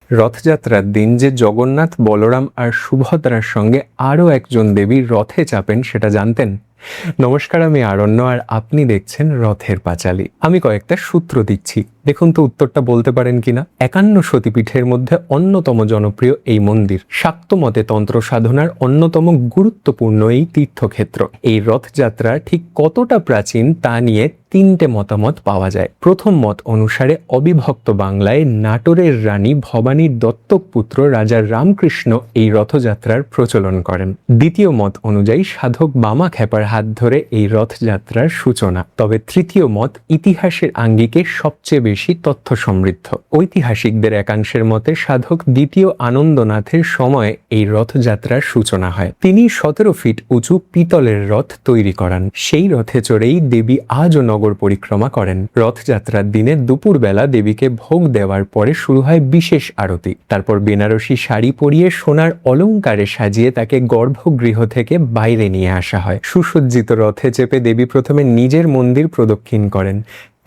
রথযাত্রার দিন যে জগন্নাথ, বলরাম আর সুভদ্রার সঙ্গে আরও একজন দেবী রথে চাপেন সেটা জানতেন? নমস্কার, আমি আরণ্য আর আপনি দেখছেন রথের পাঁচালী। আমি কয়েকটা সূত্র দিচ্ছি, দেখুন তো উত্তরটা বলতে পারেন কিনা। 51 সতীপীঠের মধ্যে অন্যতম জনপ্রিয় এই মন্দির, শাক্ত মতে তন্ত্র সাধনার অন্যতম গুরুত্বপূর্ণ এই তীর্থক্ষেত্র। এই রথযাত্রা ঠিক কতটা প্রাচীন তা নিয়ে তিনটে মতামত পাওয়া যায়। প্রথম মত অনুসারে অবিভক্ত বাংলায় নাটোরের রানী ভবানীর দত্তক পুত্র রাজা রামকৃষ্ণ এই রথযাত্রার প্রচলন করেন। দ্বিতীয় মত অনুযায়ী সাধক বামা খেপার হাত ধরে এই রথযাত্রার সূচনা। তবে তৃতীয় মত ইতিহাসের আঙ্গিকে সবচেয়ে বেশি তথ্য সমৃদ্ধ। ঐতিহাসিকদের একাংশের মতে সাধক দ্বিতীয় আনন্দনাথের সময় এই রথযাত্রার সূচনা হয়। তিনি 17 ফিট উঁচু পিতলের রথ তৈরি করান। সেই রথে চড়েই দেবী আজও নগর পরিক্রমা করেন। রথযাত্রার দিনে দুপুরবেলা দেবীকে ভোগ দেওয়ার পরে শুরু হয় বিশেষ আরতি। তারপর বেনারসি শাড়ি পরিয়ে সোনার অলংকারে সাজিয়ে তাকে গর্ভগৃহ থেকে বাইরে নিয়ে আসা হয়। সুসজ্জিত রথে চেপে দেবী প্রথমে নিজের মন্দির প্রদক্ষিণ করেন,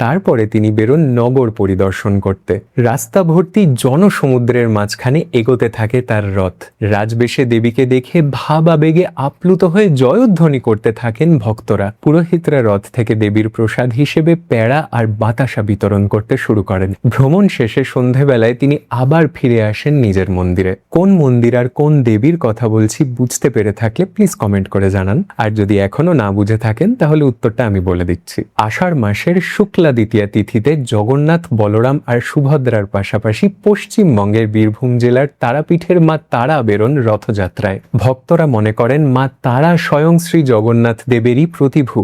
তারপরে তিনি বেরোন নগর পরিদর্শন করতে। রাস্তা ভর্তি জনসমুদ্রের মাঝখানে এগোতে থাকে তার রথ। রাজবেশে দেবীকে দেখে ভাব আবেগে আপ্লুত হয়ে জয়ধ্বনি করতে থাকেন ভক্তরা। পুরোহিতরা রথ থেকে দেবীর প্রসাদ হিসেবে প্যাড়া আর বাতাসা বিতরণ করতে শুরু করেন। ভ্রমণ শেষে সন্ধেবেলায় তিনি আবার ফিরে আসেন নিজের মন্দিরে। কোন মন্দির আর কোন দেবীর কথা বলছি বুঝতে পেরে থাকলে প্লিজ কমেন্ট করে জানান। আর যদি এখনো না বুঝে থাকেন তাহলে উত্তরটা আমি বলে দিচ্ছি। আষাঢ় মাসের শুক্লা দ্বিতীয়া তিথিতে জগন্নাথ, বলরাম আর সুভদ্রার পাশাপাশি পশ্চিমবঙ্গের বীরভূম জেলার তারাপীঠের মা তারা বেরোন রথযাত্রায়। ভক্তরা মনে করেন মা তারা স্বয়ং শ্রী জগন্নাথ দেবেরই প্রতিভূ।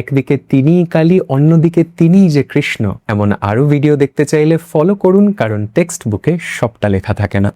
একদিকে তিনিই কালী, অন্যদিকে তিনিই যে কৃষ্ণ। এমন আরো ভিডিও দেখতে চাইলে ফলো করুন, কারণ টেক্সট বুকে সবটা লেখা থাকে না।